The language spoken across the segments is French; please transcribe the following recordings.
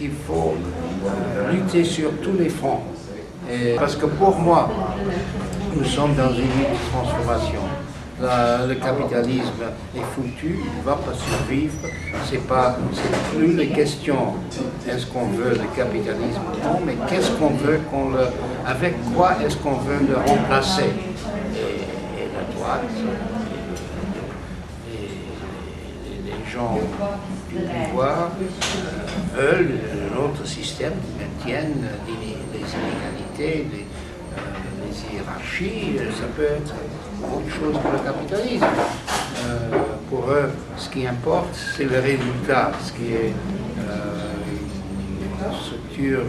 Il faut lutter sur tous les fronts. Parce que pour moi, nous sommes dans une lutte de transformation. Le capitalisme est foutu, il ne va pas survivre. C'est plus la question est-ce qu'on veut le capitalisme ou non, mais qu'est-ce qu'on veut avec quoi est-ce qu'on veut le remplacer. Et la droite, les gens du pouvoir veulent un autre système qui maintienne les inégalités, les hiérarchies. Ça peut être autre chose que le capitalisme. Pour eux, ce qui importe, c'est le résultat, ce qui est une structure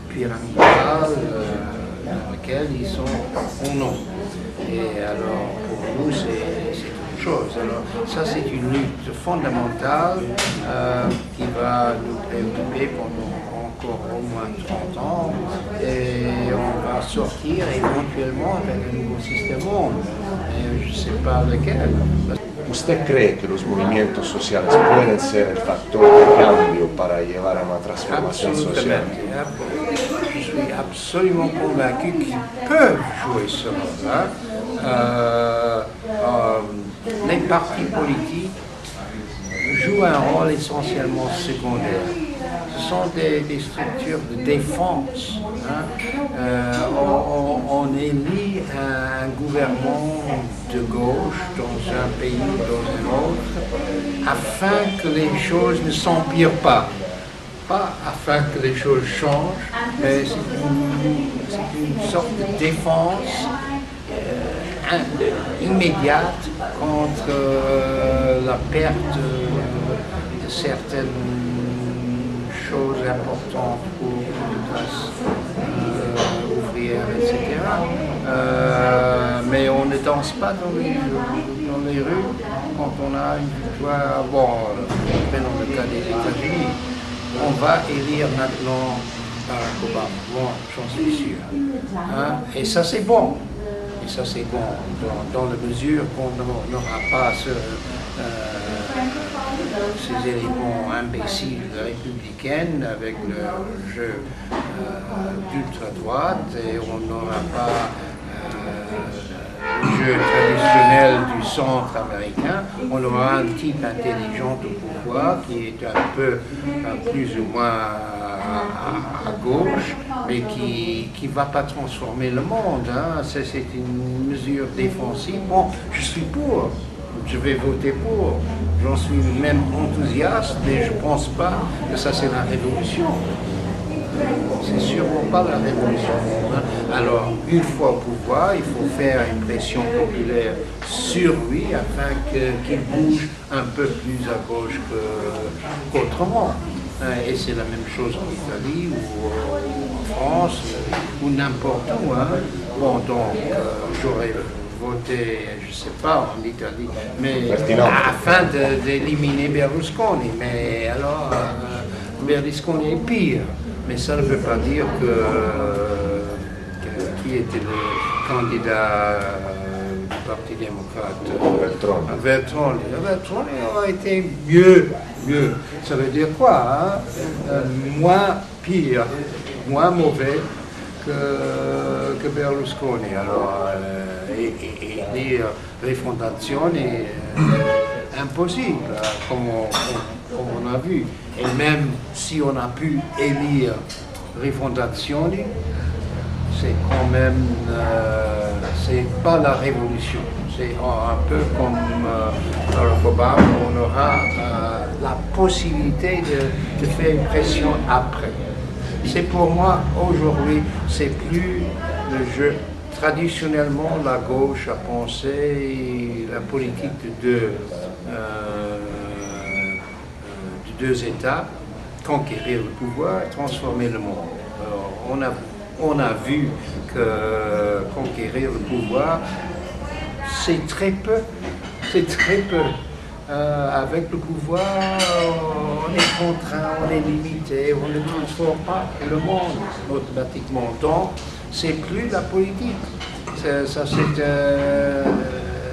pyramidale dans laquelle ils sont ou non. Et alors, pour nous, c'est autre chose. Alors, ça, c'est une lutte fondamentale qui va nous préoccuper pendant encore au moins 30 ans et on va sortir éventuellement avec un nouveau système monde. Je ne sais pas lequel. ¿Usted cree que los movimientos sociales pueden ser el factor de cambio para llevar a una transformación social? Je suis absolument convaincu qu'ils peuvent jouer ce rôle. Les partis politiques jouent un rôle essentiellement secondaire. Ce sont des structures de défense. On élit un gouvernement de gauche dans un pays ou dans un autre afin que les choses ne s'empirent pas. Pas afin que les choses changent, mais c'est une sorte de défense immédiate contre la perte de certaines choses importantes pour les classes ouvrières, etc. Mais on ne danse pas dans les rues quand on a une victoire. Bon, prenons le cas des États-Unis. On va élire maintenant Barack Obama. Bon, j'en suis sûr. Et ça, c'est bon. Et ça, c'est bon dans la mesure qu'on n'aura pas ces éléments imbéciles républicaines avec le jeu d'ultra-droite et on n'aura pas le jeu traditionnel du centre américain. On aura un type intelligent au pouvoir qui est un peu plus ou moins à gauche, mais qui ne va pas transformer le monde. C'est une mesure défensive. Bon, je suis pour. Je vais voter pour. J'en suis même enthousiaste, mais je ne pense pas que ça c'est la révolution. C'est sûrement pas la révolution. Alors, une fois au pouvoir, il faut faire une pression populaire sur lui afin qu'il bouge un peu plus à gauche qu'autrement. Et c'est la même chose en Italie ou en France ou n'importe où. Bon, donc, j'aurais voté, je ne sais pas, en Italie, mais afin d'éliminer Berlusconi. Mais alors, Berlusconi est pire. Mais ça ne veut pas dire qui était le candidat du Parti démocrate. Veltroni. Veltroni aurait été mieux. Ça veut dire quoi moins pire, moins mauvais que Berlusconi. Alors, élire Rifondazione est impossible, comme on a vu. Et même si on a pu élire Rifondazione, c'est quand même, c'est pas la révolution. C'est un peu comme Barack Obama, on aura la possibilité de faire une pression après. C'est pour moi, aujourd'hui, c'est plus le jeu. Traditionnellement, la gauche a pensé la politique de deux États, conquérir le pouvoir et transformer le monde. Alors, on a vu que conquérir le pouvoir, c'est très peu. Avec le pouvoir, on est contraint, on est limité, on ne transforme pas le monde automatiquement. Donc, c'est plus la politique. Ça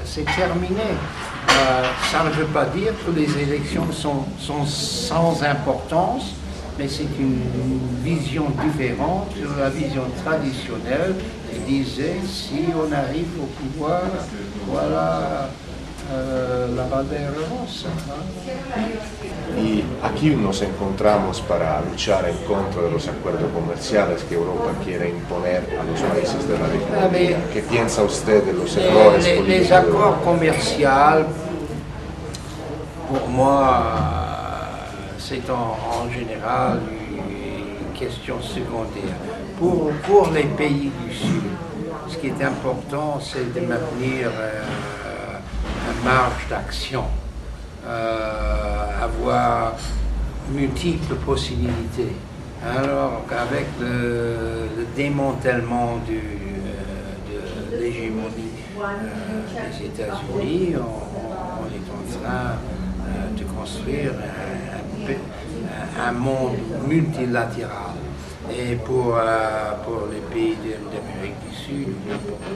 c'est terminé. Ça ne veut pas dire que les élections sont sans importance, mais c'est une vision différente sur la vision traditionnelle qui disait si on arrive au pouvoir, voilà la bandera rossa. Y aquí nos encontramos para luchar en contra de los acuerdos comerciales que Europa quiere imponer a los países de la región. ¿Qué piensa usted de los errores políticos? Les accords commerciaux, pour moi, c'est en général une question secondaire. Pour les pays du Sud, ce qui est important, c'est de maintenir une marge d'action, avoir multiples possibilités. Alors qu'avec le démantèlement de l'hégémonie des États-Unis, on est en train de construire un monde multilatéral. Et pour les pays d'Amérique du Sud, n'importe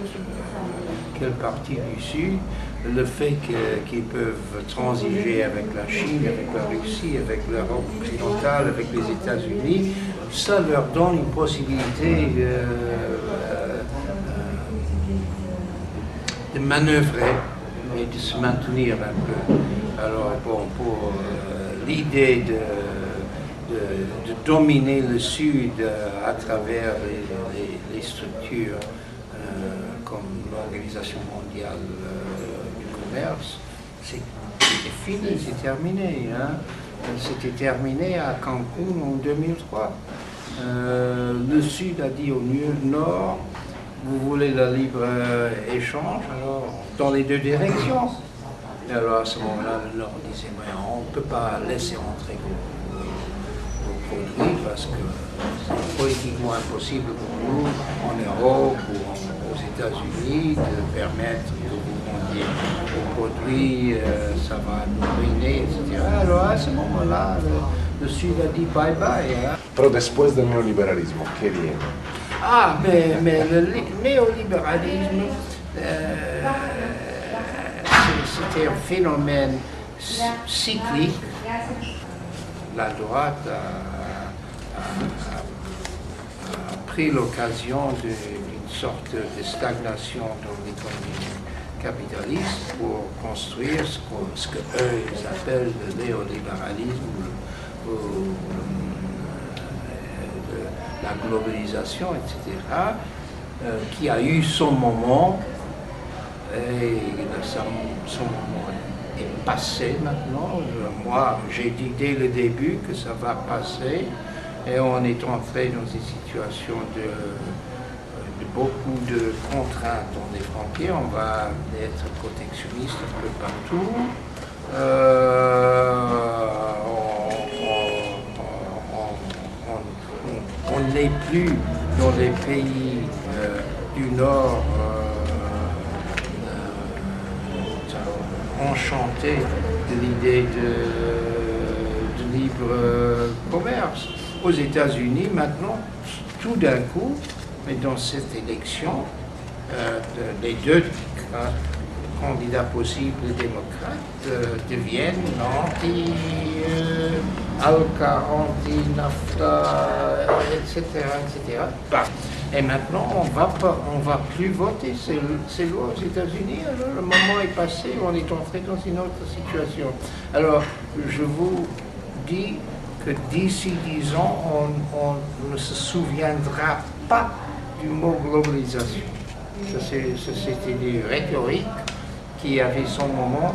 quelle partie du Sud, le fait qu'ils peuvent transiger avec la Chine, avec la Russie, avec l'Europe occidentale, avec les États-Unis, ça leur donne une possibilité de manœuvrer et de se maintenir un peu. Alors bon, pour l'idée de dominer le Sud à travers les structures comme l'Organisation mondiale du commerce, c'est fini, c'est terminé. Hein. C'était terminé à Cancun en 2003. Le Sud a dit au Nord, vous voulez le libre-échange, alors dans les deux directions. Et alors à ce moment-là, le Nord disait, mais on ne peut pas laisser entrer vos produits parce que c'est politiquement impossible pour nous, en Europe ou aux États-Unis, de permettre que vous vendiez vos produits, ça va nous ruiner, etc. Alors à ce moment-là, le Sud a dit bye-bye. Hein. Pero después del neoliberalismo, ¿qué viene? Ah, mais le néolibéralisme, c'était un phénomène cyclique. La droite a pris l'occasion d'une sorte de stagnation dans l'économie capitaliste pour construire ce qu'eux appellent le néolibéralisme ou la globalisation, etc., qui a eu son moment et son moment est passé maintenant. Moi, j'ai dit dès le début que ça va passer et on est entré dans une situation de beaucoup de contraintes dans les frontières. On va être protectionniste un peu partout. On n'est plus dans les pays du Nord enchantés de l'idée de libre commerce. Aux États-Unis, maintenant, tout d'un coup, mais dans cette élection, les deux candidats possibles démocrates deviennent anti-ALCA, anti-NAFTA, etc. etc. Et maintenant, on va plus voter ces lois aux États-Unis. Alors, le moment est passé, on est entré dans une autre situation. Alors, je vous dis que d'ici 10 ans, on ne se souviendra pas du mot globalisation. C'était une rhétorique qui avait son moment